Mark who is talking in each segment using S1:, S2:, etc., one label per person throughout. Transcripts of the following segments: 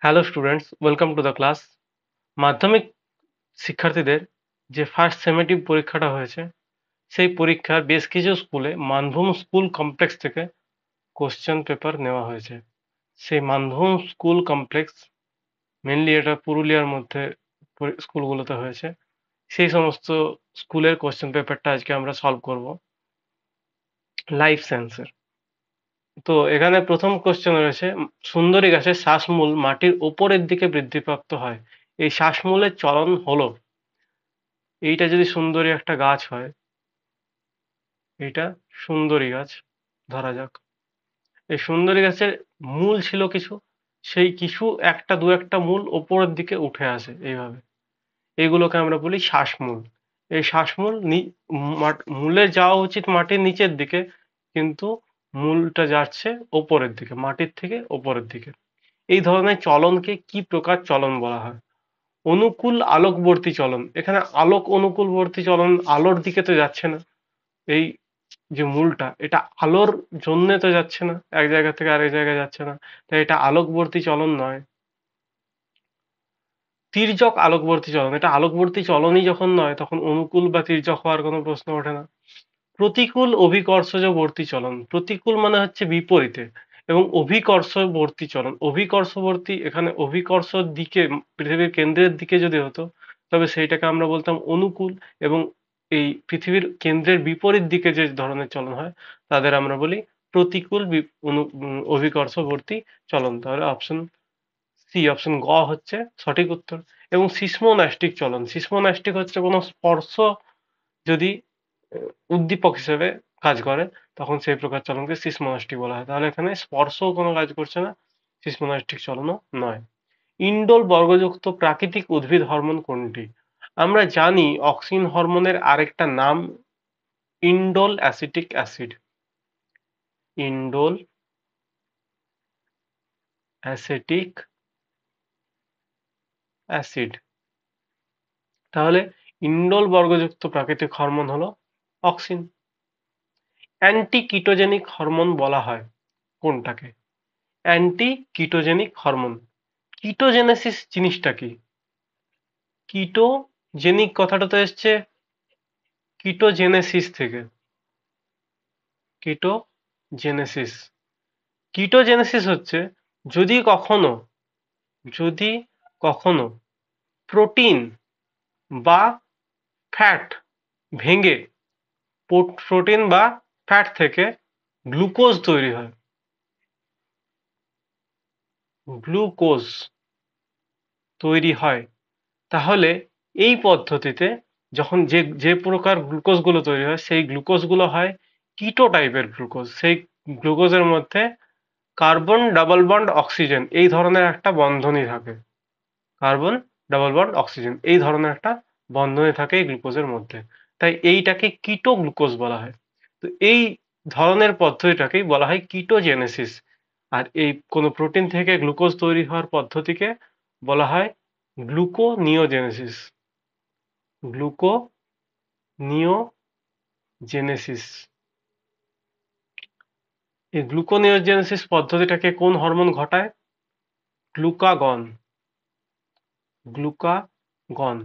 S1: Hello students, welcome to the class. মাধ্যমিক শিক্ষার্থীদের যে ফার্স্ট সেমেটিভ পরীক্ষাটা হয়েছে, সেই পরীক্ষার বেশ কিছু স্কুলে মানভূম স্কুল কমপ্লেক্স থেকে কোশ্চেন পেপার নেওয়া হয়েছে। সেই মানভূম স্কুল কমপ্লেক্স মেনলি এটা পুরুলিয়ার মধ্যে স্কুলগুলোতে হয়েছে। সেই সমস্ত স্কুলের কোশ্চেন পেপারটা আজকে আমরা সলভ করব লাইফ সায়েন্সের। তো এখানে প্রথম কোশ্চেন রয়েছে, সুন্দরী গাছের শ্বাসমূল মাটির ওপরের দিকে বৃদ্ধিপ্রাপ্ত হয়। এই শ্বাসমূলের চলন হলো। এইটা যদি সুন্দরী একটা গাছ হয়, এইটা সুন্দরী গাছ ধরা যাক। এই সুন্দরী গাছের মূল ছিল কিছু, সেই কিছু একটা দু একটা মূল ওপরের দিকে উঠে আসে এইভাবে। এইগুলোকে আমরা বলি শ্বাসমূল। এই শ্বাসমূল মূলে যাওয়া উচিত মাটির নিচের দিকে, কিন্তু মূলটা যাচ্ছে ওপরের দিকে, মাটির থেকে ওপরের দিকে। এই ধরনের চলনকে কি প্রকার চলন বলা হয়? অনুকূল আলোকবর্তী চলন। এখানে আলোক অনুকূলবর্তী চলন, আলোর দিকে তো যাচ্ছে না। এই যে মূলটা, এটা আলোর জন্যে তো যাচ্ছে না, এক জায়গা থেকে আরেক জায়গায় যাচ্ছে না, তাই এটা আলোকবর্তী চলন নয়। তির্যক আলোকবর্তী চলন, এটা আলোকবর্তী চলনই যখন নয়, তখন অনুকূল বা তির্যক হওয়ার কোনো প্রশ্ন ওঠে না। প্রতিকূল অভিকর্ষজবর্তী চলন। প্রতিকূল মানে হচ্ছে বিপরীতে, এবং অভিকর্ষবর্তী চলন, অভিকর্ষবর্তী, এখানে অভিকর্ষর দিকে, পৃথিবীর কেন্দ্রের দিকে যদি হতো, তবে সেইটাকে আমরা বলতাম অনুকূল, এবং এই পৃথিবীর কেন্দ্রের বিপরীত দিকে যে ধরনের চলন হয়, তাদের আমরা বলি প্রতিকূল অভিকর্ষবর্তী চলন। তাহলে অপশন সি, অপশন গ হচ্ছে সঠিক উত্তর। এবং সিসমোন্যাস্টিক চলন। সিসমোন্যাস্টিক হচ্ছে কোনো স্পর্শ যদি উদ্দীপক হিসেবে কাজ করে, তখন সেই প্রকার চলনকে সিসমোনাস্টিক বলা হয়। তাহলে এখানে স্পর্শও কোনো কাজ করছে না, সিসমোনাস্টিক চলনও নয়। ইন্ডোল বর্গযুক্ত প্রাকৃতিক উদ্ভিদ হরমোন কোনটি? আমরা জানি অক্সিন হরমোনের আরেকটা নাম indole acetic acid. Indole acetic acid. তাহলে ইন্ডোল বর্গযুক্ত প্রাকৃতিক হরমোন হলো অক্সিন। অ্যান্টি কিটোজেনিক হরমোন বলা হয় কোনটাকে? Anti ketogenic hormone. কিটোজেনেসিস জিনিসটা কি? কিটোজেনিক কথাটা তো এসছে কিটোজেনেসিস থেকে। কিটোজেনেসিস, কিটোজেনেসিস হচ্ছে যদি কখনো, যদি কখনো প্রোটিন বা ফ্যাট ভেঙে, প্রোটিন বা ফ্যাট থেকে গ্লুকোজ তৈরি হয়, গ্লুকোজ তৈরি হয়, তাহলে এই পদ্ধতিতে যখন যে যে প্রকার গ্লুকোজগুলো তৈরি হয়, সেই গ্লুকোজগুলো হয় কিটো টাইপের গ্লুকোজ। সেই গ্লুকোজের মধ্যে কার্বন ডাবল বন্ড অক্সিজেন এই ধরনের একটা বন্ধনী থাকে। কার্বন ডাবল বন্ড অক্সিজেন এই ধরনের একটা বন্ধনী থাকে এই গ্লুকোজের মধ্যে, তাই এইটাকে কিটো গ্লুকোজ বলা হয়। তো এই ধরনের পদ্ধতিটাকেই বলা হয় কিটোজেনেসিস। আর এই কোনো প্রোটিন থেকে গ্লুকোজ তৈরি হওয়ার পদ্ধতিকে বলা হয় গ্লুকোনিওজেনেসিস। গ্লুকোনিওজেনেসিস। এই গ্লুকোনিওজেনেসিস পদ্ধতিটাকে কোন হরমোন ঘটায়? গ্লুকাগন। গ্লুকাগন।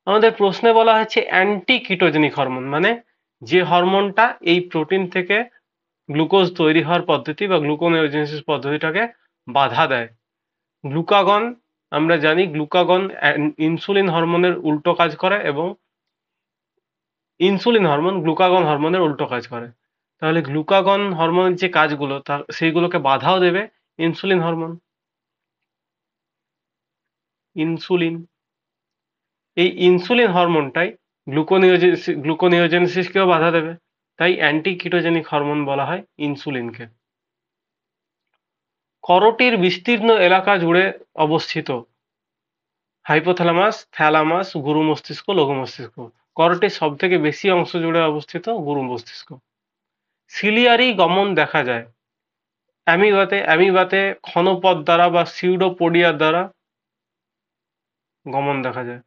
S1: আমাদের প্রশ্নে বলা হয়েছে অ্যান্টি কিটোজেনিক হরমোন, মানে যে হরমোনটা এই প্রোটিন থেকে গ্লুকোজ তৈরি হওয়ার পদ্ধতি বা গ্লুকোনিওজেনেসিস পদ্ধতিটাকে বাধা দেয়। গ্লুকাগন, আমরা জানি গ্লুকাগন ইনসুলিন হরমোনের উল্টো কাজ করে, এবং ইনসুলিন হরমোন গ্লুকাগন হরমোনের উল্টো কাজ করে। তাহলে গ্লুকাগন হরমোনের যে কাজগুলো, সেইগুলোকে বাধাও দেবে ইনসুলিন হরমোন। ইনসুলিন, এই ইনসুলিন হরমোনটাই গ্লুকোনিওজেনেসিসকেও বাধা দেবে, তাই অ্যান্টি কিটোজেনিক হরমোন বলা হয় ইনসুলিনকে। করটির বিস্তীর্ণ এলাকা জুড়ে অবস্থিত হাইপোথ্যালামাস, থ্যালামাস, গুরু মস্তিষ্ক, লঘু মস্তিষ্ক। করটির সব থেকে বেশি অংশ জুড়ে অবস্থিত গুরু মস্তিষ্ক। সিলিয়ারি গমন দেখা যায় অ্যামিবাতে ক্ষণপথ দ্বারা বা সিউডোপোডিয়া দ্বারা গমন দেখা যায়।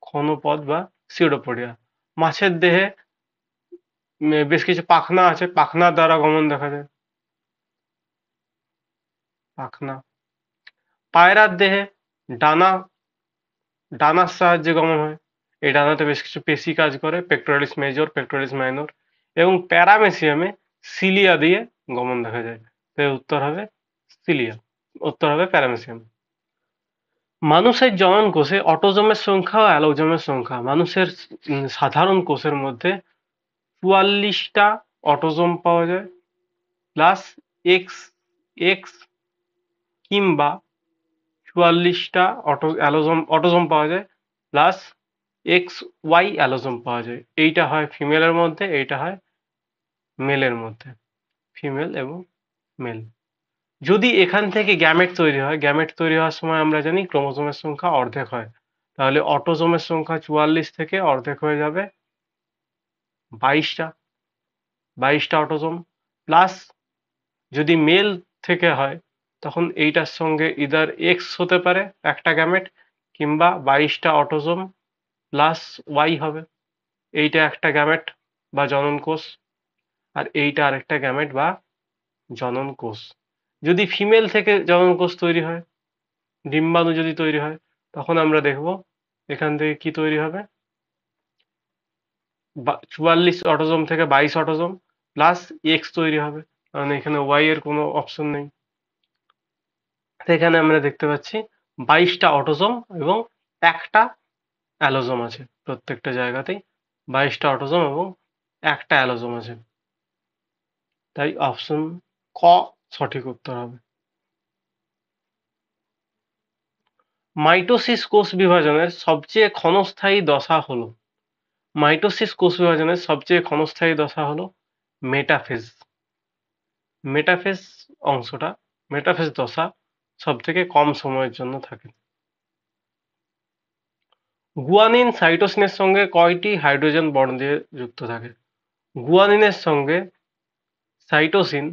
S1: ক্ষণপথ বা সিউডোপোডিয়া। মাছের দেহে বেশ কিছু পাখনা আছে, পাখনার দ্বারা গমন দেখা যায়। পাখনা। পায়রার দেহে ডানা ডানার সাহায্যে গমন হয়। এই ডানাতে বেশ কিছু পেশি কাজ করে, পেক্টোরালিস মেজর, পেক্টোরালিস মাইনর, এবং প্যারামেসিয়ামে সিলিয়া দিয়ে গমন দেখা যায়। তাই উত্তর হবে সিলিয়া, উত্তর হবে প্যারামেসিয়াম। মানুষের জনন কোষে অটোজোমের সংখ্যা ও অ্যালোজোমের সংখ্যা। মানুষের সাধারণ কোষের মধ্যে ৪৪টা অটোজোম পাওয়া যায়, প্লাস এক্স এক্স কিংবা ৪৪টা অটোজোম পাওয়া যায়, প্লাস এক্স ওয়াই অ্যালোজোম পাওয়া যায়। এইটা হয় ফিমেলের মধ্যে, এইটা হয় মেলের মধ্যে, ফিমেল এবং মেল। যদি এখান থেকে গ্যামেট তৈরি হয়, গ্যামেট তৈরি হওয়ার সময় আমরা জানি ক্রোমোজোমের সংখ্যা অর্ধেক হয়, তাহলে অটোজোমের সংখ্যা ৪৪ থেকে অর্ধেক হয়ে যাবে ২২টা অটোজোম, প্লাস যদি মেল থেকে হয় তখন এইটার সঙ্গে ইদার এক্স হতে পারে একটা গ্যামেট, কিংবা ২২টা অটোজোম প্লাস ওয়াই হবে। এইটা একটা গ্যামেট বা জনন কোষ, আর এইটা আরেকটা গ্যামেট বা জনন কোষ। যদি ফিমেল থেকে জনন কোষ তৈরি হয়, ডিম্বাণু যদি তৈরি হয়, তখন আমরা দেখব এখান থেকে কি তৈরি হবে, ৪৪ অটোজোম থেকে ২২ অটোজোম প্লাস এক্স তৈরি হবে, কারণ এখানে ওয়াই এর কোনো অপশন নেই। এখানে আমরা দেখতে পাচ্ছি ২২টা অটোজোম এবং একটা অ্যালোজোম আছে, প্রত্যেকটা জায়গাতেই ২২টা অটোজোম এবং একটা অ্যালোজোম আছে। তাই অপশন ক সঠিক উত্তর হবে। মাইটোসিস কোষ বিভাজনের সবচেয়ে ক্ষণস্থায়ী দশা হলো, মাইটোসিস কোষ বিভাজনের সবচেয়ে ক্ষণস্থায়ী দশা হলো মেটাফেজ। মেটাফেজ অংশটা, মেটাফেজ দশা সব থেকে কম সময়ের জন্য থাকে। গুয়ানিন সাইটোসিনের সঙ্গে কয়টি হাইড্রোজেন বন্ড দিয়ে যুক্ত থাকে? গুয়ানিনের সঙ্গে সাইটোসিন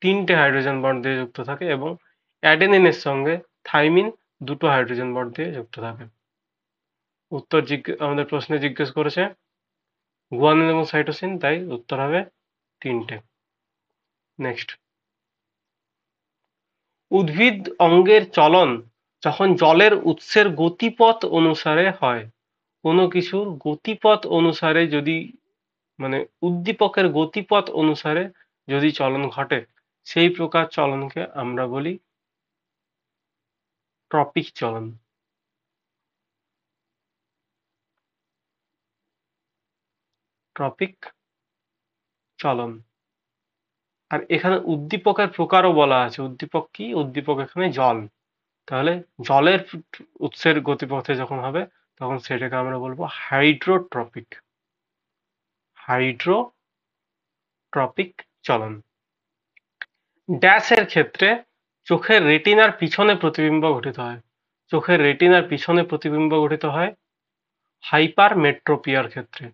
S1: ৩টে হাইড্রোজেন বন্ড দিয়ে যুক্ত থাকে এবং অ্যাডেনিনের সঙ্গে থাইমিন ২টো হাইড্রোজেন বন্ড দিয়ে যুক্ত থাকে। উত্তর আমাদের প্রশ্নে জিজ্ঞেস করেছে গুয়ানিন এবং সাইটোসিন, তাই উত্তর হবে ৩টে। নেক্সট, উদ্ভিদ অঙ্গের চলন যখন জলের উৎসের গতিপথ অনুসারে হয়, কোনো কিছুর গতিপথ অনুসারে যদি, মানে উদ্দীপকের গতিপথ অনুসারে যদি চলন ঘটে, সেই প্রকার চলনকে আমরা বলি ট্রপিক চলন। ট্রপিক চলন। আর এখানে উদ্দীপকের প্রকারও বলা আছে। উদ্দীপক কি? উদ্দীপক এখানে জল। তাহলে জলের উৎসের গতিপথে যখন হবে তখন সেটাকে আমরা বলবো হাইড্রোট্রপিক। হাইড্রোট্রপিক চলন। ড্যাশের ক্ষেত্রে চোখের রেটিনার পিছনে প্রতিবিম্ব গঠিত হয়। চোখের রেটিনার পিছনে প্রতিবিম্ব গঠিত হয় হাইপারমেট্রোপিয়ার ক্ষেত্রে।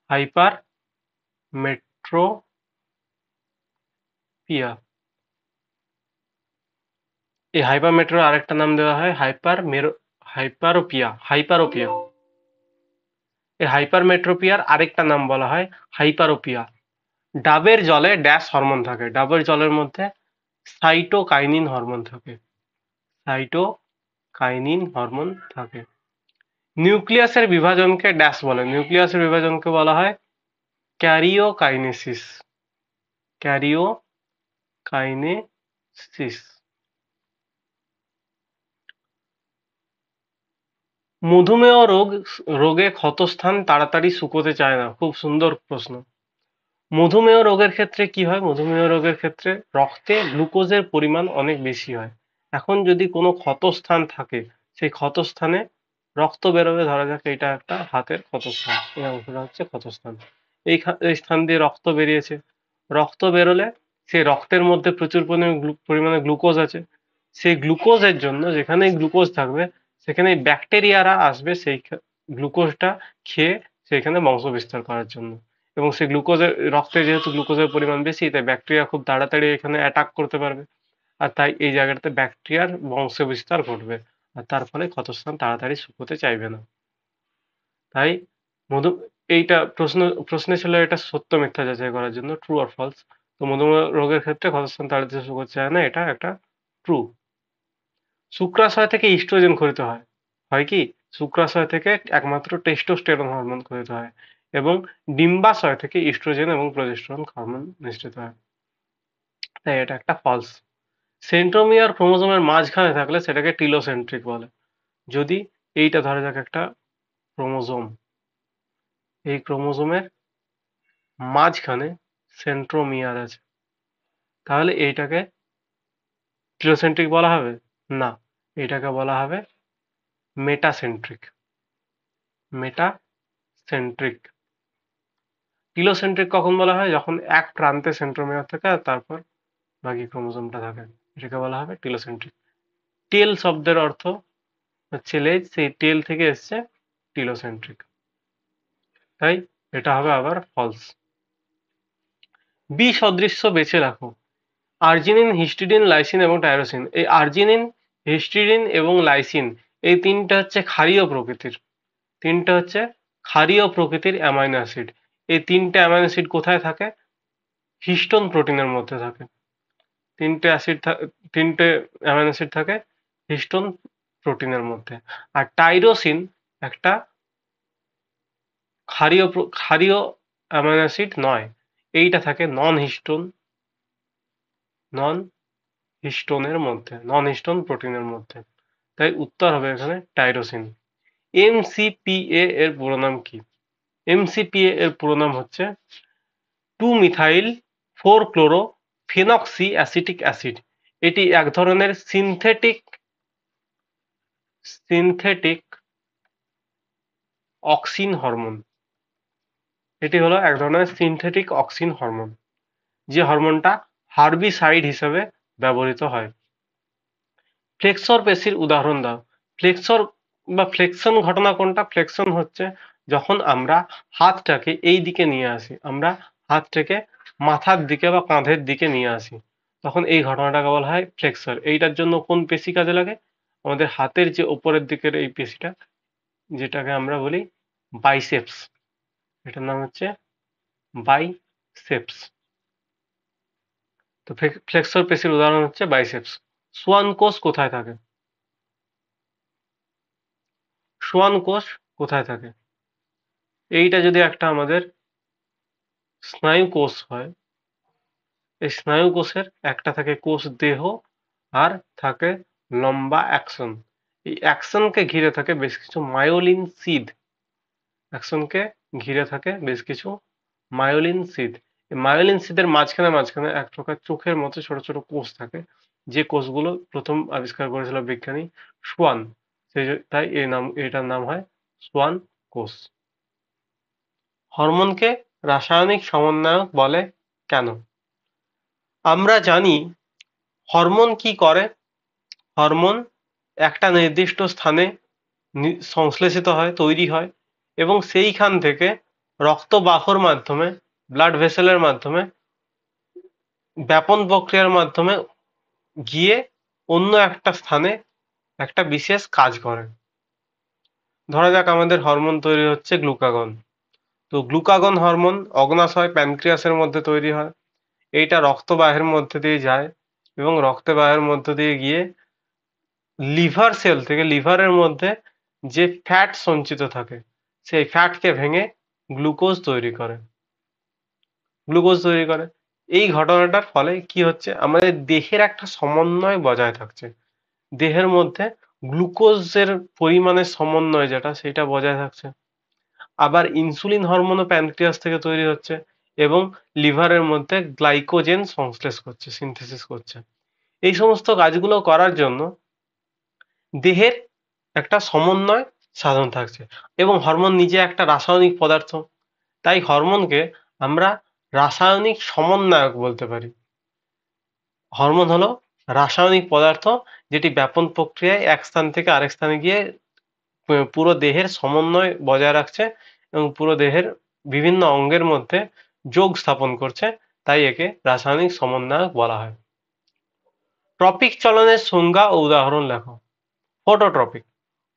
S1: হাইপারমেট্রোপিয়া। এই হাইপারমেট্রোর আরেকটা নাম দেওয়া হয় হাইপারোপিয়া। হাইপারোপিয়া। এই হাইপারমেট্রোপিয়ার আরেকটা নাম বলা হয় হাইপারোপিয়া। ডাবের জলে ড্যাশ হরমোন থাকে। ডাবের জলের মধ্যে সাইটোকাইনিন হরমোন থাকে। সাইটোকাইনিন হরমোন থাকে। নিউক্লিয়াসের বিভাজনকে ড্যাশ বলে। নিউক্লিয়াসের বিভাজনকে বলা হয় ক্যারিওকাইনেসিস। ক্যারিওকাইনেসিস। মধুমেহ রোগে ক্ষতস্থান তাড়াতাড়ি শুকোতে চায় না। খুব সুন্দর প্রশ্ন। মধুমেহ রোগের ক্ষেত্রে কি হয়? মধুমেহ রোগের ক্ষেত্রে রক্তে গ্লুকোজের পরিমাণ অনেক বেশি হয়। এখন যদি কোনো ক্ষতস্থান থাকে, সেই ক্ষতস্থানে রক্ত বেরোবে, ধরা যাক এটা একটা হাতের ক্ষতস্থান, এই অংশটা হচ্ছে ক্ষতস্থান। এই স্থান দিয়ে রক্ত বেরিয়েছে। রক্ত বেরোলে সেই রক্তের মধ্যে প্রচুর পরিমাণে গ্লুকোজ আছে। সেই গ্লুকোজের জন্য যেখানেই গ্লুকোজ থাকবে সেখানে ব্যাকটেরিয়ারা আসবে সেই গ্লুকোজটা খেয়ে সেইখানে বংশ বিস্তার করার জন্য। এবং সেই রক্তে যেহেতু গ্লুকোজের পরিমাণ বেশি, তাই ব্যাকটেরিয়া খুব তাড়াতাড়ি এখানে অ্যাটাক করতে পারবে, আর তাই এই জায়গাটাতে ব্যাকটেরিয়ার বংশ বিস্তার ঘটবে, আর তার ফলে ক্ষতস্থান তাড়াতাড়ি শুকোতে চাইবে না। তাই মধু এইটা প্রশ্নে ছিল এটা সত্য মিথ্যা যাচাই করার জন্য, ট্রু অর ফলস। তো মধুমেহ রোগের ক্ষেত্রে ক্ষতস্থান তাড়াতাড়ি শুকোতে চায় না, এটা একটা ট্রু। শুক্রাশয় থেকে ইস্ট্রোজেন খরিত হয়। হয় কি? শুক্রাশয় থেকে একমাত্র টেস্টোস্টেরন হরমোন খরিত হয় এবং ডিম্বাশয় থেকে ইস্ট্রোজেন এবং প্রজেস্টেরন হরমোন নিঃসৃত হয়। তাই এটা একটা ফলস। সেন্ট্রোমিয়ার ক্রোমোজোমের মাঝখানে থাকলে সেটাকে টিলোসেন্ট্রিক বলে। যদি এইটা ধরা যাক একটা ক্রোমোজোম, এই ক্রোমোজোমের মাঝখানে সেন্ট্রোমিয়ার আছে, তাহলে এইটাকে টিলোসেন্ট্রিক বলা হবে? না, এটাকে বলা হবে মেটাসেন্ট্রিক। মেটাসেন্ট্রিক। টিলোসেন্ট্রিক কখন বলা হয়? যখন এক প্রান্তে সেন্ট্রোমিয়ার থাকে আর তারপর বাকি ক্রোমোজোমটা থাকে, এটাকে বলা হবে টিলোসেন্ট্রিক। টেল শব্দের অর্থ হচ্ছে লেজ, সেই টেল থেকে এসছে টিলোসেন্ট্রিক। তাই এটা হবে আবার ফলস। বি সদৃশ্য বেছে রাখো। আর্জিনিন, হিস্টিডিন, লাইসিন এবং টাইরোসিন। এই আর্জিনিন, হিস্টিডিন এবং লাইসিন এই তিনটা হচ্ছে ক্ষারীয় প্রকৃতির। তিনটা হচ্ছে ক্ষারীয় প্রকৃতির অ্যামাইনো অ্যাসিড। এই তিনটে অ্যামাইনো অ্যাসিড কোথায় থাকে? হিস্টোন প্রোটিনের মধ্যে থাকে। তিনটে অ্যামাইনো অ্যাসিড থাকে হিস্টোন প্রোটিনের মধ্যে। আর টাইরোসিন একটা ক্ষারীয় অ্যামাইনো অ্যাসিড নয়, এইটা থাকে নন হিস্টোনের মধ্যে, নন হিস্টোন প্রোটিনের মধ্যে। তাই উত্তর হবে এখানে টাইরোসিন। এমসিপিএ এর পুরো নাম কি? এমসিপিএ এর পুরো নাম হচ্ছে 2-মিথাইল-4-ক্লোরো-ফেনক্সি অ্যাসিটিক অ্যাসিড। এটি এক ধরনের সিনথেটিক অক্সিন হরমোন। এটি হলো এক ধরনের সিনথেটিক অক্সিন হরমোন, যে হরমোনটা হার্বিসাইড হিসেবে ব্যবহৃত হয়। ফ্লেক্সর পেশির উদাহরণ দাও। ফ্লেক্সর বা ফ্লেকশন ঘটনা কোনটা? ফ্লেকশন হচ্ছে যখন আমরা হাতটাকে এই দিকে নিয়ে আসি, আমরা হাতটাকে মাথার দিকে বা কাঁধের দিকে নিয়ে আসি, তখন এই ঘটনাটাকে বলা হয় ফ্লেক্সর। এইটার জন্য কোন পেশি কাজে লাগে? আমাদের হাতের যে ওপরের দিকের এই পেশিটা, যেটাকে আমরা বলি বাইসেপস, এটার নাম হচ্ছে বাইসেপস। তো ফ্লেক্সর পেশির উদাহরণ হচ্ছে বাইসেপস। সোয়ান কোষ কোথায় থাকে? সোয়ান কোষ কোথায় থাকে? এইটা যদি একটা আমাদের স্নায়ু কোষ হয়, এই স্নায়ু কোষের একটা থাকে কোষ দেহ আর থাকে লম্বা অ্যাক্সন। এই অ্যাক্সনকে ঘিরে থাকে বেশ কিছু মায়োলিন সিদ। অ্যাক্সনকে ঘিরে থাকে বেশ কিছু মায়োলিন সিদ। এই মায়োলিন সিদের মাঝখানে মাঝখানে এক প্রকার চোখের মতো ছোট ছোট কোষ থাকে, যে কোষগুলো প্রথম আবিষ্কার করেছিল বিজ্ঞানী সোয়ান। তাই এটার নাম হয় সোয়ান কোষ। হরমোনকে রাসায়নিক সমন্বয়ক বলে কেন? আমরা জানি হরমোন কি করে। হরমোন একটা নির্দিষ্ট স্থানে সংশ্লেষিত হয়, তৈরি হয় এবং সেইখান থেকে রক্তবাহর মাধ্যমে, ব্লাড ভেসেলের মাধ্যমে, ব্যাপন প্রক্রিয়ার মাধ্যমে গিয়ে অন্য একটা স্থানে একটা বিশেষ কাজ করে। ধরা যাক আমাদের হরমোন তৈরি হচ্ছে গ্লুকাগন। তো গ্লুকাগন হরমোন অগ্নাশয় প্যানক্রিয়াসের মধ্যে তৈরি হয়। এইটা রক্তবাহের মধ্যে দিয়ে যায় এবং রক্তবাহের মধ্য দিয়ে গিয়ে লিভার সেল থেকে, লিভারের মধ্যে যে ফ্যাট সঞ্চিত থাকে সেই ফ্যাটকে ভেঙে গ্লুকোজ তৈরি করে। এই ঘটনাটার ফলে কি হচ্ছে? আমাদের দেহের একটা সমন্বয় বজায় থাকছে। দেহের মধ্যে গ্লুকোজের পরিমাণের সমন্বয় যেটা, সেটা বজায় থাকছে। আবার ইনসুলিন হরমোনও প্যানক্রিয়াস থেকে তৈরি হচ্ছে এবং লিভারের মধ্যে গ্লাইকোজেন সংশ্লেষ করছে, সিনথেসিস করছে। এই সমস্ত কাজগুলো করার জন্য দেহের একটা সমন্বয় সাধন থাকছে এবং হরমোন নিজে একটা রাসায়নিক পদার্থ। তাই হরমোনকে আমরা রাসায়নিক সমন্বয়ক বলতে পারি। হরমোন হলো রাসায়নিক পদার্থ যেটি ব্যাপন প্রক্রিয়ায় এক স্থান থেকে আরেক স্থানে গিয়ে পুরো দেহের সমন্বয় বজায় রাখছে এবং পুরো দেহের বিভিন্ন অঙ্গের মধ্যে যোগ স্থাপন করছে। তাই একে রাসায়নিক সমন্বয়ক বলা হয়। ট্রপিক চলনের সংজ্ঞা ও উদাহরণ লেখো। ফটোট্রপিক।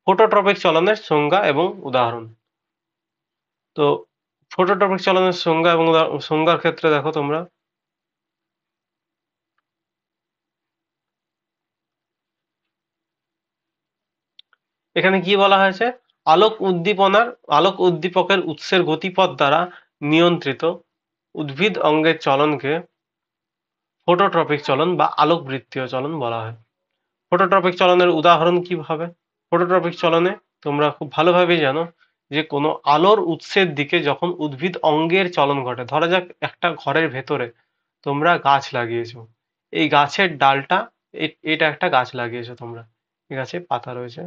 S1: ফটোট্রপিক চলনের সংজ্ঞা এবং উদাহরণ। তো ফটোট্রপিক চলনের সংজ্ঞা এবং সংজ্ঞার ক্ষেত্রে দেখো তোমরা, এখানে কি বলা হয়েছে, আলোক উদ্দীপকের উৎসের গতিপথ দ্বারা নিয়ন্ত্রিত উদ্ভিদ অঙ্গের চলনকে ফটোট্রপিক চলন বা আলোকবৃত্তীয় চলন বলা হয়। ফটোট্রপিক চলনের উদাহরণ কি হবে? ফটোট্রপিক চলনে তোমরা খুব ভালোভাবেই জানো যে কোনো আলোর উৎসের দিকে যখন উদ্ভিদ অঙ্গের চলন ঘটে, ধরা যাক একটা ঘরের ভেতরে তোমরা গাছ লাগিয়েছো, এই গাছের ডালটা, এটা একটা গাছ লাগিয়েছো তোমরা, এই গাছে পাতা রয়েছে,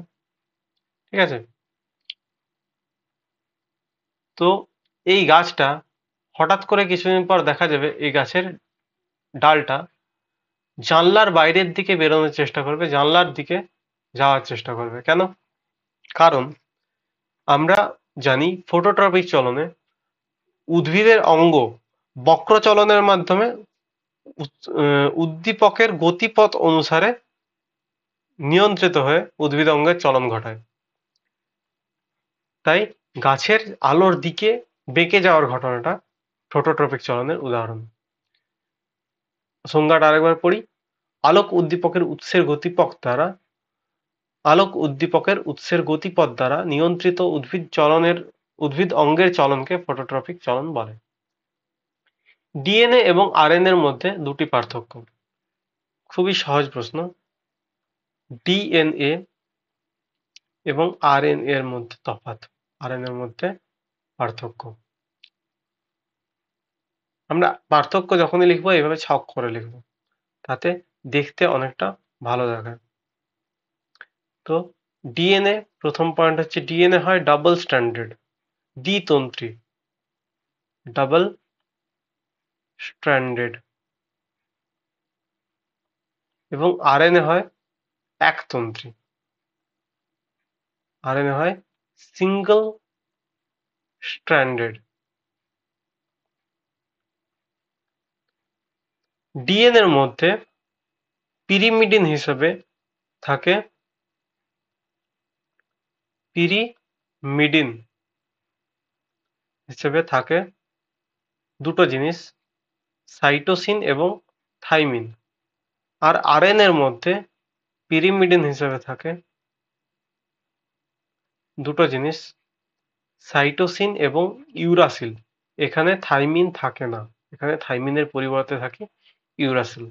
S1: ঠিক আছে? তো এই গাছটা হঠাৎ করে কিছুদিন পর দেখা যাবে এই গাছের ডালটা জানলার বাইরের দিকে বেরোনোর চেষ্টা করবে, জানলার দিকে যাওয়ার চেষ্টা করবে। কেন? কারণ আমরা জানি ফটোট্রপিক চলনে উদ্ভিদের অঙ্গ বক্রচলনের মাধ্যমে উদ্দীপকের গতিপথ অনুসারে নিয়ন্ত্রিত হয়ে উদ্ভিদ অঙ্গের চলন ঘটায়। তাই গাছের আলোর দিকে বেঁকে যাওয়ার ঘটনাটা ফটোট্রপিক চলনের উদাহরণ। সংজ্ঞাটা আরেকবার পড়ি। আলোক উদ্দীপকের উৎসের গতিপথ দ্বারা নিয়ন্ত্রিত উদ্ভিদ অঙ্গের চলনকে ফটোট্রপিক চলন বলে। ডিএনএ এবং আরএনএর মধ্যে দুটি পার্থক্য। খুবই সহজ প্রশ্ন। ডিএনএ এবং আরএনএ এর মধ্যে তফাৎ, আরএনএ এর মধ্যে পার্থক্য। আমরা পার্থক্য যখনই লিখবো এইভাবে ছক করে লিখবো, তাতে দেখতে অনেকটা ভালো দেখায়। তো ডিএনএ, প্রথম পয়েন্ট হচ্ছে ডিএনএ হয় ডাবল স্ট্র্যান্ডেড, দ্বিতন্ত্রী, ডাবল স্ট্র্যান্ডেড, এবং আরএনএ হয় একতন্ত্রী, আরএনএ হয় সিঙ্গল স্ট্র্যান্ডেড। ডিএনএ এর মধ্যে পিরিমিডিন হিসেবে থাকে পিরিমিডিন হিসেবে থাকে দুটো জিনিস, সাইটোসিন এবং থাইমিন। আর আরএনএ এর মধ্যে পিরিমিডিন হিসেবে থাকে দুটো জিনিস, সাইটোসিন এবং ইউরাসিল। এখানে থাইমিন থাকে না, এখানে থাইমিনের পরিবর্তে থাকে ইউরাসিল।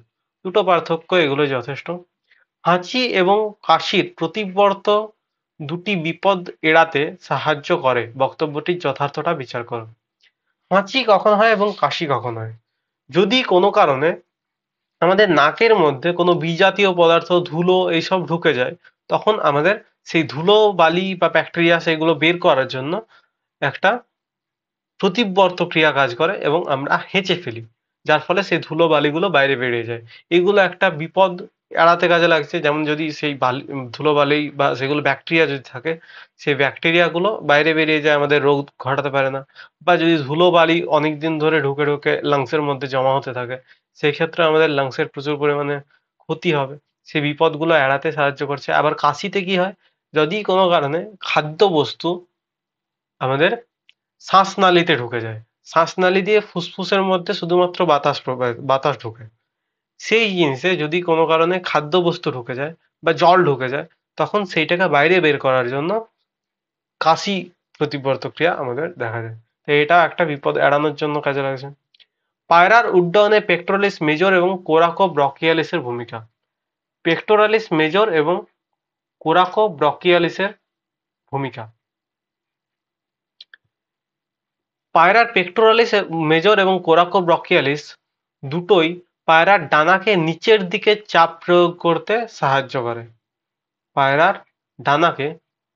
S1: দুটো পার্থক্য, এগুলো যথেষ্ট। হাঁচি এবং কাশির প্রতিবর্ত দুটি বিপদ এড়াতে সাহায্য করে, বক্তব্যটির যথার্থতা বিচার করো। হাঁচি কখন হয় এবং কাশি কখন হয়? যদি কোনো কারণে আমাদের নাকের মধ্যে কোনো বিজাতীয় পদার্থ, ধুলো এইসব ঢুকে যায়, তখন আমাদের সেই ধুলো, বালি বা ব্যাকটেরিয়া সেগুলো বের করার জন্য একটা প্রতিবর্ত ক্রিয়া কাজ করে এবং আমরা হেঁচে ফেলি, যার ফলে সেই ধুলো বালিগুলো বাইরে বেরিয়ে যায়। এগুলো একটা বিপদ এড়াতে কাজে লাগছে। যেমন যদি সেই ধুলো বালি বা সেগুলো ব্যাকটেরিয়া যদি থাকে, সেই ব্যাকটেরিয়াগুলো বাইরে বেরিয়ে যায়, আমাদের রোগ ঘটাতে পারে না। বা যদি ধুলো বালি অনেকদিন ধরে ঢুকে ঢুকে লাংসের মধ্যে জমা হতে থাকে, সেই ক্ষেত্রে আমাদের লাংসের প্রচুর পরিমাণে ক্ষতি হবে। সেই বিপদগুলো এড়াতে সাহায্য করছে। আবার কাশিতে কি হয়? যদি কোনো কারণে খাদ্যবস্তু আমাদের শ্বাসনালীতে ঢুকে যায়, শ্বাসনালী দিয়ে ফুসফুসের মধ্যে শুধুমাত্র বাতাস ঢোকে, সেই জিনিসে যদি কোনো কারণে খাদ্যবস্তু ঢুকে যায় বা জল ঢুকে যায়, তখন সেইটাকে বাইরে বের করার জন্য কাশি প্রতিবর্ত ক্রিয়া আমাদের দেখা যায়। তো এটা একটা বিপদ এড়ানোর জন্য কাজে লাগছে। পায়রার উড্ডয়নে পেক্টোরালিস মেজর এবং কোরাকো ব্রকিয়ালিসের ভূমিকা। পেক্টোরালিস মেজর এবং কোরাকো ব্রকিয়ালিসের ভূমিকা। পায়রার পেক্টোরালিস মেজর এবং কোরাকো ব্রকিয়ালিস দুটোই পায়রার ডানাকে নিচের দিকে চাপ প্রয়োগ করতে সাহায্য করে। পায়রার ডানাকে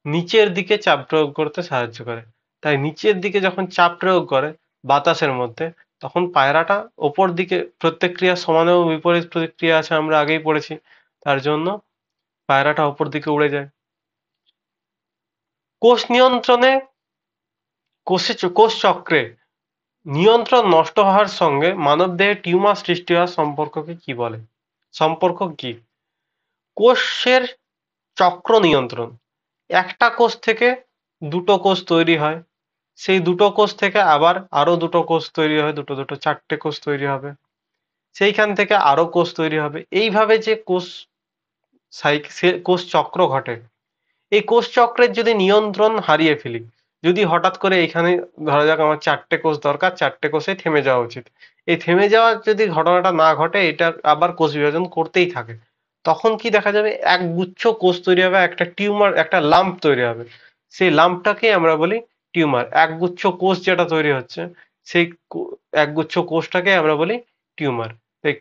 S1: নিচের দিকে চাপ প্রয়োগ করতে সাহায্য করে। তাই নিচের দিকে যখন চাপ প্রয়োগ করে বাতাসের মধ্যে, তখন পায়রাটা ওপর দিকে, প্রত্যেক ক্রিয়া সমান এবং বিপরীত প্রতিক্রিয়া আছে, আমরা আগেই পড়েছি, তার জন্য পায়রাটা ওপর দিকে উড়ে যায়। কোষ নিয়ন্ত্রণে কোষ চক্রে নিয়ন্ত্রণ নষ্ট হওয়ার সঙ্গে মানবদেহে টিউমার সৃষ্টি হওয়ার সম্পর্ক কি? কোষের চক্র নিয়ন্ত্রণ। একটা কোষ থেকে দুটো কোষ তৈরি হয়, সেই দুটো কোষ থেকে আবার আরো দুটো কোষ তৈরি হয়, দুটো দুটো চারটে কোষ তৈরি হবে, সেইখান থেকে আরো কোষ তৈরি হবে। এইভাবে যে কোষ চক্র ঘটে, এই কোষ চক্রের যদি নিয়ন্ত্রণ হারিয়ে ফেলি, যদি হঠাৎ করে এখানে ধরা যাক আমার 4টে কোষ দরকার, 4টে কোষে থেমে যাওয়া উচিত, এই থেমে যাওয়ার যদি ঘটনাটা না ঘটে, এটা আবার কোষ বিভাজন করতেই থাকে, তখন কি দেখা যাবে, একগুচ্ছ কোষ তৈরি হবে, একটা টিউমার, একটা লাম্প তৈরি হবে, সেই লাম্পটাকে আমরা বলি টিউমার। একগুচ্ছ কোষ যেটা তৈরি হচ্ছে, সেই একগুচ্ছ কোষটাকে আমরা বলি টিউমার। তাই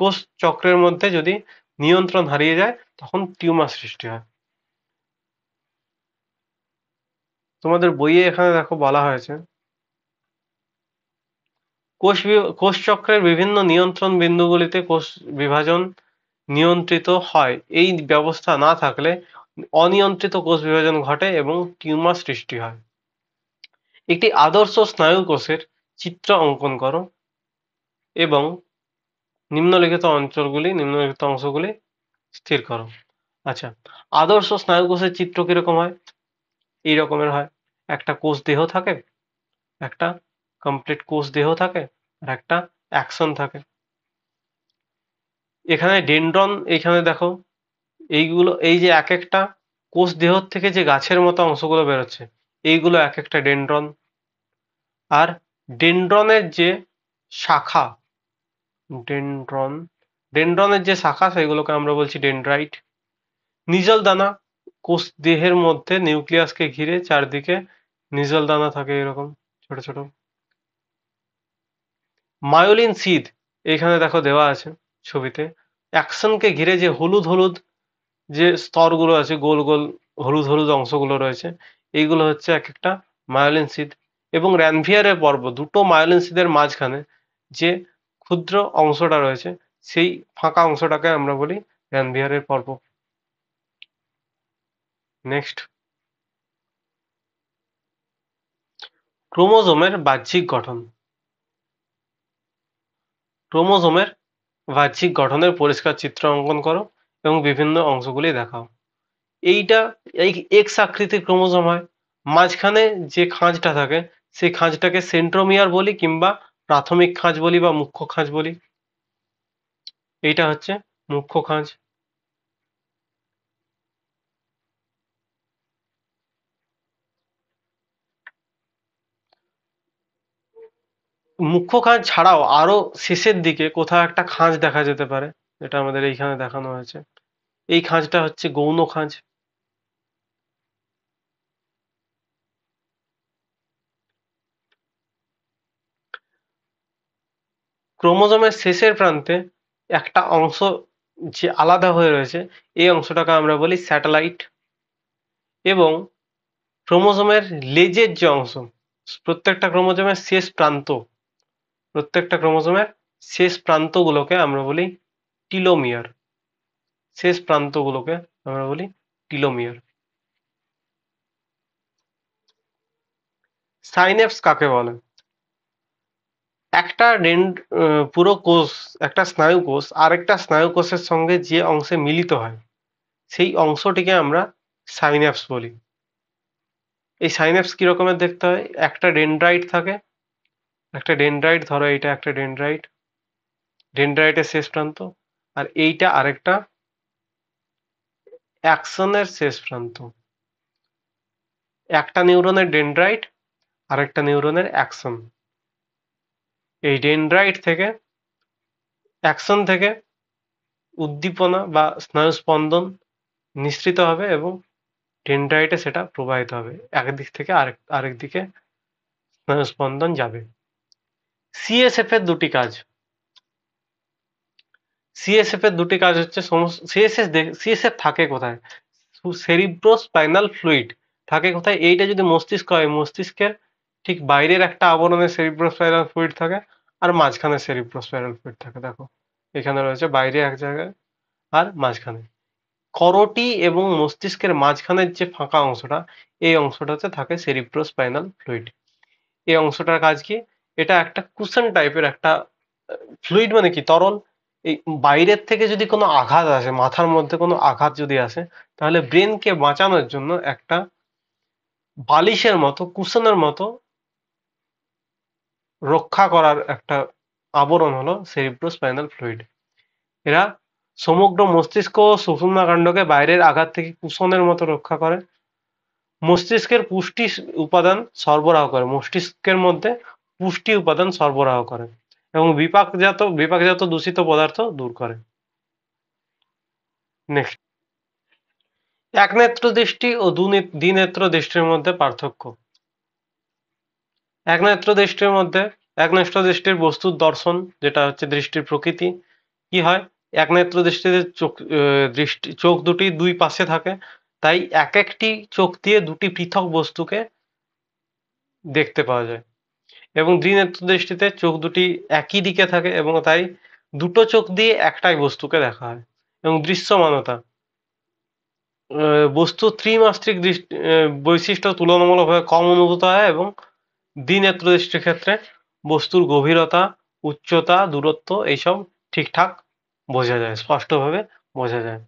S1: কোষ চক্রের মধ্যে যদি নিয়ন্ত্রণ হারিয়ে যায়, তখন টিউমার সৃষ্টি হয়। তোমাদের বইয়ে এখানে দেখো বলা হয়েছে, কোষ চক্রের বিভিন্ন নিয়ন্ত্রণ বিন্দুগুলিতে কোষ বিভাজন নিয়ন্ত্রিত হয়। এই ব্যবস্থা না থাকলে অনিয়ন্ত্রিত কোষ বিভাজন ঘটে এবং টিউমার সৃষ্টি হয়। একটি আদর্শ স্নায়ু কোষের চিত্র অঙ্কন করো এবং নিম্নলিখিত অংশগুলি স্থির করো। আচ্ছা, আদর্শ স্নায়ু কোষের চিত্র কিরকম হয়? এই রকমের হয়। একটা কোষ দেহ থাকে, একটা কমপ্লিট কোষ দেহ থাকে, আর একটা অ্যাক্সন থাকে। এখানে ডেনড্রন, এখানে দেখো এইগুলো, এই যে এক একটা কোষ দেহ থেকে যে গাছের মতো অংশগুলো বেরোচ্ছে, এইগুলো এক একটা ডেনড্রন। আর ডেনড্রনের যে শাখা, ডেনড্রন ডেনড্রনের যে শাখা, সেগুলোকে আমরা বলছি ডেনড্রাইট। নিজল দানা, কোষ দেহের মধ্যে নিউক্লিয়াসকে ঘিরে চারদিকে নিজল দানা থাকে এরকম ছোট ছোট। মায়োলিন সিদ, এখানে দেখো দেওয়া আছে ছবিতে, অ্যাকশনকে ঘিরে যে হলুদ হলুদ যে স্তরগুলো আছে, গোল গোল হলুদ হলুদ অংশগুলো রয়েছে, এইগুলো হচ্ছে এক একটা মায়োলিন সিদ। এবং র্যানভিয়ারের পর্ব, দুটো মায়োলিন সিদের মাঝখানে যে ক্ষুদ্র অংশটা রয়েছে, সেই ফাঁকা অংশটাকে আমরা বলি র্যানভিয়ারের পর্ব। নেক্সট, ক্রোমোজোমের বাহ্যিক গঠন। ক্রোমোজোমের বাহ্যিক গঠনের পরিষ্কার চিত্র অঙ্কন করো এবং বিভিন্ন অংশগুলি দেখাও। এইটা, এই এক্স আকৃতির ক্রোমোজোম হয়, মাঝখানে যে খাঁজটা থাকে, সেই খাঁজটাকে সেন্ট্রোমিয়ার বলি, কিংবা প্রাথমিক খাঁজ বলি বা মুখ্য খাঁজ বলি। এইটা হচ্ছে মুখ্য খাঁজ। মুখ্য খাঁজ ছাড়াও আরো শেষের দিকে কোথাও একটা খাঁজ দেখা যেতে পারে, যেটা আমাদের এইখানে দেখানো হয়েছে। এই খাঁজটা হচ্ছে গৌণ খাঁজ। ক্রোমোজোমের শেষের প্রান্তে একটা অংশ যে আলাদা হয়ে রয়েছে, এই অংশটাকে আমরা বলি স্যাটেলাইট। এবং ক্রোমোজোমের লেজের যে অংশ, প্রত্যেকটা ক্রোমোজোমের শেষ প্রান্ত, প্রত্যেকটা ক্রোমোজোমের শেষ প্রান্তগুলোকে আমরা বলি টিলোমিয়ার। শেষ প্রান্তগুলোকে আমরা বলি টিলোমিয়ার। সাইন্যাপস কাকে বলে? একটা পুরো কোষ, একটা স্নায়ু কোষ আরেকটা স্নায়ু কোষের সঙ্গে যে অংশে মিলিত হয়, সেই অংশটিকে আমরা সাইন্যাপস বলি। এই সাইন্যাপস কি রকমের দেখতে হয়? একটা ডেনড্রাইট থাকে, একটা ডেনড্রাইট, ধরো এইটা একটা ডেনড্রাইট, ডেনড্রাইটের শেষ প্রান্ত, আর এইটা আরেকটা অ্যাক্সনের শেষ প্রান্ত। একটা নিউরনের ডেনড্রাইট, আরেকটা নিউরনের অ্যাক্সন। এই ডেনড্রাইট থেকে, অ্যাক্সন থেকে উদ্দীপনা বা স্নায়ুস্পন্দন নিঃসৃত হবে এবং ডেনড্রাইটে সেটা প্রবাহিত হবে, একদিক থেকে আরেক দিকে স্নায়ুস্পন্দন যাবে। সিএসএফ এর দুটি কাজ। সিএসএফ এর দুটি কাজ হচ্ছে, সিএসএফ থাকে কোথায়? সেরিব্রোস্পাইনাল ফ্লুইড থাকে কোথায়? এইটা যদি মস্তিষ্ক হয়, মস্তিষ্কের ঠিক বাইরের একটা আবরণে সেরিব্রোস্পাইনাল ফ্লুইড থাকে, আর মাঝখানে সেরিব্রোস্পাইনাল ফ্লুইড থাকে। দেখো এখানে রয়েছে বাইরে এক জায়গায় আর মাঝখানে। করোটি এবং মস্তিষ্কের মাঝখানের যে ফাঁকা অংশটা, এই অংশটাতে থাকে সেরিব্রোস্পাইনাল ফ্লুইড। এই অংশটার কাজ কি? এটা একটা কুশন টাইপের একটা ফ্লুইড, মানে কি তরল। এই বাইরের থেকে যদি কোনো আঘাত আসে, মাথার মধ্যে কোনো আঘাত যদি আসে, তাহলে ব্রেনকে বাঁচানোর জন্য একটা বালিশের মতো, কুশনের মতো রক্ষা করার একটা আবরণ হলো সেরিব্রোস্পাইনাল ফ্লুইড। এরা সমগ্র মস্তিষ্ক ও সুষুম্নাকাণ্ডকে বাইরের আঘাত থেকে কুশনের মতো রক্ষা করে। মস্তিষ্কের পুষ্টি উপাদান সরবরাহ করে, মস্তিষ্কের মধ্যে পুষ্টি উপাদান সরবরাহ করে এবং বিপাকজাত দূষিত পদার্থ দূর করে। নেক্সট, একনেত্র দৃষ্টি ও দ্বিনেত্র দৃষ্টির মধ্যে পার্থক্য। একনেত্র দৃষ্টির বস্তুর দর্শন, যেটা হচ্ছে দৃষ্টির প্রকৃতি। কি হয়, একনেত্র দৃষ্টিতে চোখ দুটি দুই পাশে থাকে, তাই এক একটি চোখ দিয়ে দুটি পৃথক বস্তুকে দেখতে পাওয়া যায়। এবং দ্বিনেত্র দৃষ্টিতে চোখ দুটি একই দিকে থাকে এবং তাই দুটো চোখ দিয়ে একটাই বস্তুকে দেখা হয়। এবং দৃশ্যমানতা, বস্তুর ত্রিমাত্রিক বৈশিষ্ট্য তুলনামূলকভাবে কম অনুভূত হয় এবং দ্বিনেত্র দৃষ্টির ক্ষেত্রে বস্তুর গভীরতা, উচ্চতা, দূরত্ব এইসব ঠিকঠাক বোঝা যায়, স্পষ্টভাবে বোঝা যায়।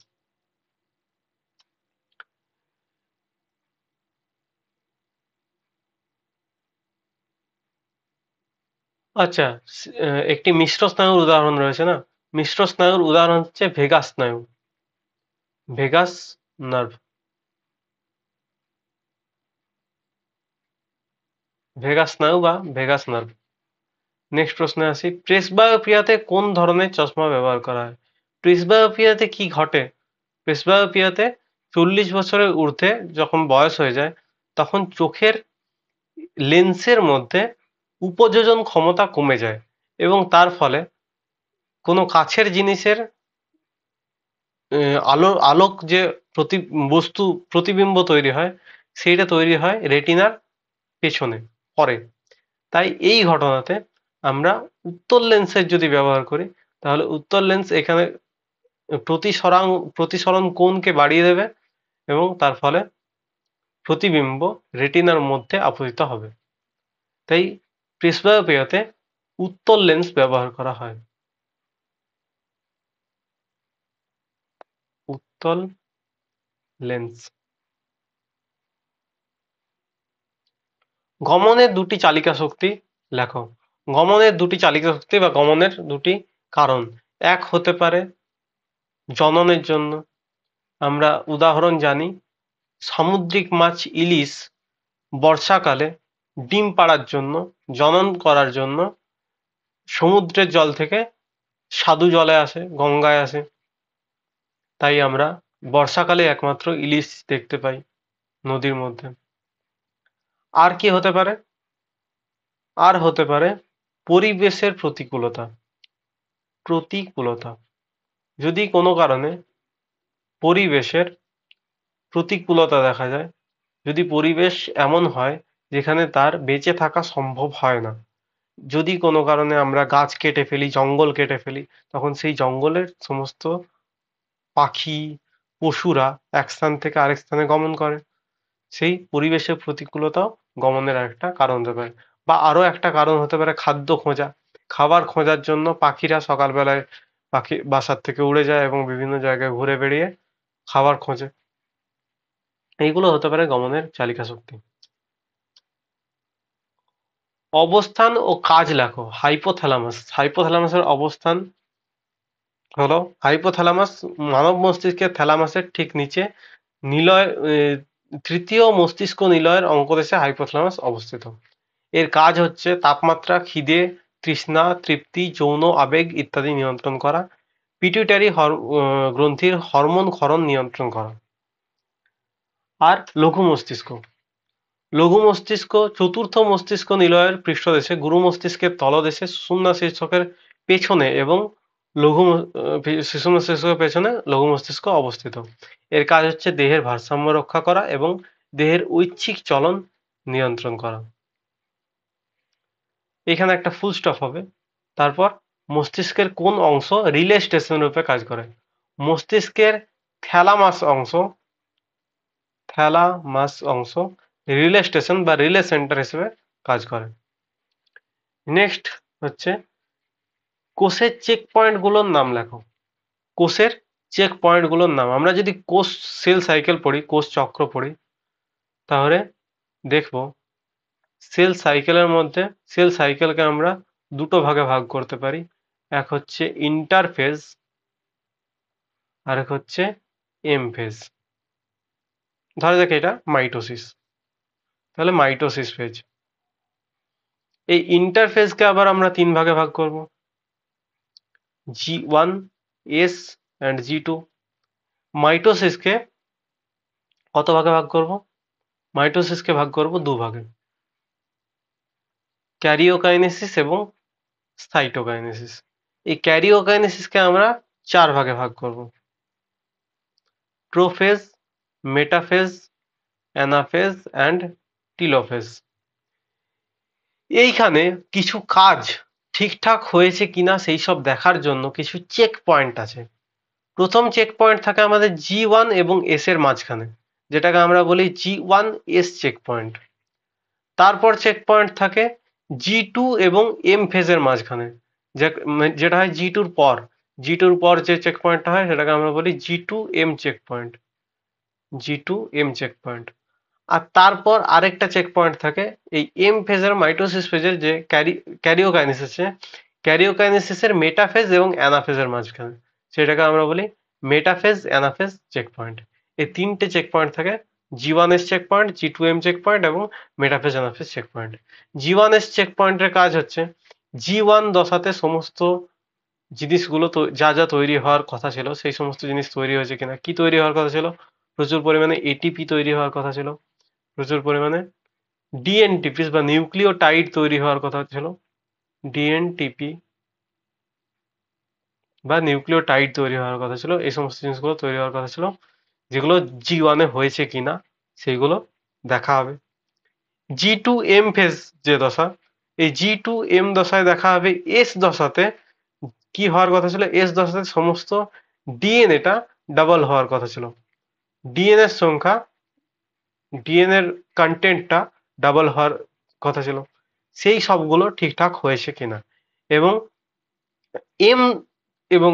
S1: আচ্ছা, একটি মিশ্র স্নায়ুর উদাহরণ রয়েছে না? মিশ্র স্নায়ুর উদাহরণ হচ্ছে ভেগাস স্নায়ু, ভেগাস নার্ভ। ভেগাস স্নায়ু বা ভেগাস নার্ভ। নেক্সট প্রশ্নে আসি, প্রেসবায়োপিয়াতে কোন ধরনের চশমা ব্যবহার করা হয়? প্রেসবায়োপিয়াতে কি ঘটে? প্রেসবায়োপিয়াতে 40 বছরের ঊর্ধ্বে যখন বয়স হয়ে যায় তখন চোখের লেন্সের মধ্যে উপযোজন ক্ষমতা কমে যায় এবং তার ফলে কোনো কাছের জিনিসের আলোক যে বস্তু প্রতিবিম্ব তৈরি হয়, সেইটা তৈরি হয় রেটিনার পেছনে, পরে। তাই এই ঘটনাতে আমরা উত্তল লেন্সের যদি ব্যবহার করি তাহলে উত্তল লেন্স এখানে প্রতিসরণ প্রতিসরণ কোণকে বাড়িয়ে দেবে এবং তার ফলে প্রতিবিম্ব রেটিনার মধ্যে আপতিত হবে। তাই প্রেসবায়োপিয়াতে উত্তল লেন্স ব্যবহার করা হয়। উত্তল লেন্স। গমনের দুটি চালিকা শক্তি লেখো। গমনের দুটি চালিকা শক্তি বা গমনের দুটি কারণ। এক হতে পারে জননের জন্য, আমরা উদাহরণ জানি, সামুদ্রিক মাছ ইলিশ বর্ষাকালে ডিম পাড়ার জন্য, জনন করার জন্য সমুদ্রের জল থেকে স্বাদু জলে আসে, গঙ্গায় আসে। তাই আমরা বর্ষাকালে একমাত্র ইলিশ দেখতে পাই নদীর মধ্যে। আর কি হতে পারে? আর হতে পারে পরিবেশের প্রতিকূলতা। প্রতিকূলতা, যদি কোনো কারণে পরিবেশের প্রতিকূলতা দেখা যায়, যদি পরিবেশ এমন হয় যেখানে তার বেঁচে থাকা সম্ভব হয় না, যদি কোনো কারণে আমরা গাছ কেটে ফেলি, জঙ্গল কেটে ফেলি, তখন সেই জঙ্গলের সমস্ত পাখি, পশুরা এক স্থান থেকে আরেক স্থানে গমন করে। সেই পরিবেশের প্রতিকূলতাও গমনের আরেকটা কারণ হতে পারে। বা আরো একটা কারণ হতে পারে খাদ্য খোঁজা। খাবার খোঁজার জন্য পাখিরা সকালবেলায় পাখি বাসার থেকে উড়ে যায় এবং বিভিন্ন জায়গায় ঘুরে বেড়িয়ে খাবার খোঁজে। এইগুলো হতে পারে গমনের চালিকা শক্তি। অবস্থান ও কাজ লেখো। হাইপোথ্যালামাস। হাইপোথ্যালামাসের অবস্থান হলো, হাইপোথ্যালামাস মানব মস্তিষ্কের থ্যালামাসের ঠিক নিচে নিলয় তৃতীয় মস্তিষ্ক নিলয়ের অঙ্কদেশে হাইপোথ্যালামাস অবস্থিত। এর কাজ হচ্ছে তাপমাত্রা, খিদে, তৃষ্ণা, তৃপ্তি, যৌন আবেগ ইত্যাদি নিয়ন্ত্রণ করা, পিটুইটারি গ্রন্থির হরমোন ক্ষরণ নিয়ন্ত্রণ করা। আর লঘু মস্তিষ্ক। লঘু মস্তিষ্ক চতুর্থ মস্তিষ্ক নিলয়ের পৃষ্ঠদেশে, গুরু মস্তিষ্কের তলদেশে, সুষুম্না শীর্ষকের পেছনে এবং শিশু মস্তিষ্কের পেছনে লঘু মস্তিষ্ক অবস্থিত। এর কাজ হচ্ছে দেহের ভারসাম্য রক্ষা করা এবং দেহের ঐচ্ছিক চলন নিয়ন্ত্রণ করা। এখানে একটা ফুল স্টপ হবে। তারপর মস্তিষ্কের কোন অংশ রিলে স্টেশন রূপে কাজ করে? মস্তিষ্কের থ্যালামাস অংশ, থ্যালামাস অংশ রিলে স্টেশন বা রিলে সেন্টার হিসেবে কাজ করে। নেক্সট হচ্ছে কোষের চেক পয়েন্ট গুলোর নাম লেখো। কোষের চেক পয়েন্ট গুলোর নাম। আমরা যদি কোষ সেল সাইকেল পড়ি, কোষ চক্র পড়ি, তাহলে দেখব সেল সাইকেলের মধ্যে সেল সাইকেলকে আমরা দুটো ভাগে ভাগ করতে পারি। এক হচ্ছে ইন্টারফেজ আরেক হচ্ছে এম ফেজ। ধরা যাক এটা মাইটোসিস, তাহলে মাইটোসিস ফেজ। এই ইন্টারফেজকে আবার আমরা 3 ভাগে ভাগ করব, G1, S and G2। মাইটোসিসকে কত ভাগে ভাগ করব? মাইটোসিসকে ভাগ করব 2 ভাগে, ক্যারিওকাইনেসিস এবং সাইটোকাইনেসিস। এই ক্যারিওকাইনেসিসকে আমরা 4 ভাগে ভাগ করব, প্রোফেজ, মেটাফেজ, অ্যানাফেজ অ্যান্ড টিলোফেজ। এইখানে কিছু কাজ ঠিকঠাক হয়েছে কিনা সেই সব দেখার জন্য কিছু চেক পয়েন্ট আছে। প্রথম চেক পয়েন্ট থাকে আমাদের G1 এবং S এর মাঝখানে, যেটাকে আমরা বলি G1S চেক পয়েন্ট। তারপর চেক পয়েন্ট থাকে G2 এবং M ফেজের মাঝখানে, যেটা হয় G2-র পর। G2-র পর যে চেক পয়েন্টটা হয় সেটাকে আমরা বলি G2M check point, G2M check point. আর তারপর আরেকটা চেক পয়েন্ট থাকে এই এম ফেজের মাইটোসিস ফেজের যে ক্যারিওকাইনেসিসের মেটাফেজ এবং অ্যানাফেজের মাঝখানে, সেটাকে আমরা বলি মেটাফেজ অ্যানাফেজ চেক পয়েন্ট। এই 3টে চেক পয়েন্ট থাকে, G1S check point, G2M check point এবং metaphase anaphase check point. G1S check পয়েন্টের কাজ হচ্ছে G1 দশাতে সমস্ত জিনিসগুলো যা যা তৈরি হওয়ার কথা ছিল সেই সমস্ত জিনিস তৈরি হয়েছে কিনা। কি তৈরি হওয়ার কথা ছিল? প্রচুর পরিমাণে এটিপি তৈরি হওয়ার কথা ছিল, প্রচুর পরিমাণে ডিএনটিপিস বা নিউক্লিওটাইড তৈরি হওয়ার কথা ছিল, ডিএনটিপি বা নিউক্লিওটাইড তৈরি হওয়ার কথা ছিল। এই সমস্ত জিনিসগুলো তৈরি হওয়ার কথা ছিল, যেগুলো G1-এ হয়েছে কিনা সেইগুলো দেখা হবে। G2M ফেজ যে দশা, এই G2M দশায় দেখা হবে S দশাতে কি হওয়ার কথা ছিল? S দশাতে সমস্ত ডিএনএটা ডাবল হওয়ার কথা ছিল, ডিএনএর সংখ্যা, ডিএনএর কন্টেন্টটা ডাবল হওয়ার কথা ছিল। সেই সবগুলো ঠিকঠাক হয়েছে কিনা। এবং এম এবং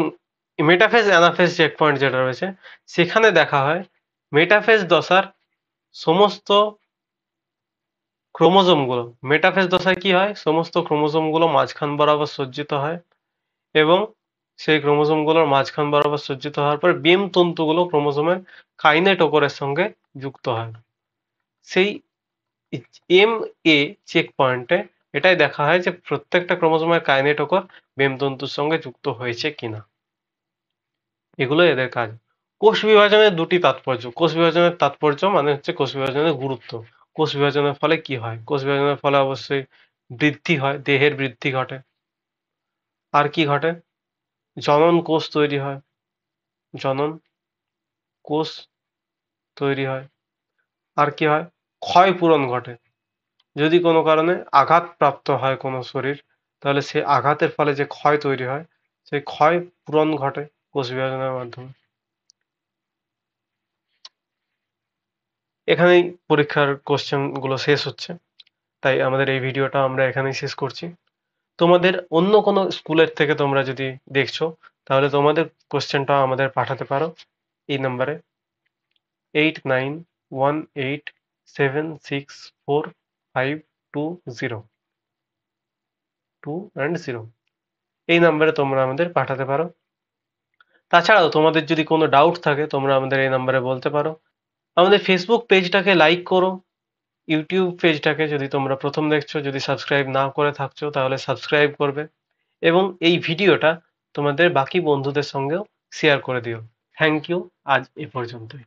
S1: মেটাফেজ অ্যানাফেজ চেক পয়েন্ট যেটা রয়েছে সেখানে দেখা হয় মেটাফেজ দশার সমস্ত ক্রোমোজোমগুলো, মেটাফেজ দশায় কি হয়? সমস্ত ক্রোমোজোমগুলো মাঝখান বরাবর সজ্জিত হয় এবং সেই ক্রোমোজোমগুলোর মাঝখান বরাবর সজ্জিত হওয়ার পর বেম তন্তুগুলো ক্রোমোজোমের কাইনেটোকোরের সঙ্গে যুক্ত হয়। সেই এম এ চেক পয়েন্টে এটাই দেখা হয় যে প্রত্যেকটা ক্রোমোজোমের কাইনেটোকোর বেম তন্তুর সঙ্গে যুক্ত হয়েছে কিনা। এগুলো এদের কাজ। কোষ বিভাজনের দুটি তাৎপর্য। কোষ বিভাজনের তাৎপর্য মানে হচ্ছে কোষ বিভাজনের গুরুত্ব। কোষ বিভাজনের ফলে কি হয়? কোষ বিভাজনের ফলে অবশ্যই বৃদ্ধি হয়, দেহের বৃদ্ধি ঘটে। আর কি ঘটে? জনন কোষ তৈরি হয়, জনন কোষ তৈরি হয়। আর কি হয়? ক্ষয় পূরণ ঘটে। যদি কোনো কারণে আঘাতপ্রাপ্ত হয় কোনো শরীর, তাহলে সেই আঘাতের ফলে যে ক্ষয় তৈরি হয় সেই ক্ষয় পূরণ ঘটে কোষ বিভাজনের মাধ্যমে। এখানেই পরীক্ষার কোশ্চেন গুলো শেষ হচ্ছে, তাই আমাদের এই ভিডিওটা আমরা এখানেই শেষ করছি। তোমাদের অন্য কোনো স্কুলের থেকে তোমরা যদি দেখছো তাহলে তোমাদের কোশ্চেনটা আমাদের পাঠাতে পারো এই নাম্বারে 8918764520 এই নাম্বারে তোমরা আমাদের পাঠাতে পারো। তাছাড়াও তোমাদের যদি কোনো ডাউট থাকে তোমরা আমাদের এই নাম্বারে বলতে পারো। আমাদের ফেসবুক পেজটাকে লাইক করো, ইউটিউব পেজটাকে যদি তোমরা প্রথম দেখছো, যদি সাবস্ক্রাইব না করে থাকছো তাহলে সাবস্ক্রাইব করবে এবং এই ভিডিওটা তোমাদের বাকি বন্ধুদের সঙ্গেও শেয়ার করে দিও। থ্যাংক ইউ, আজ এ পর্যন্তই।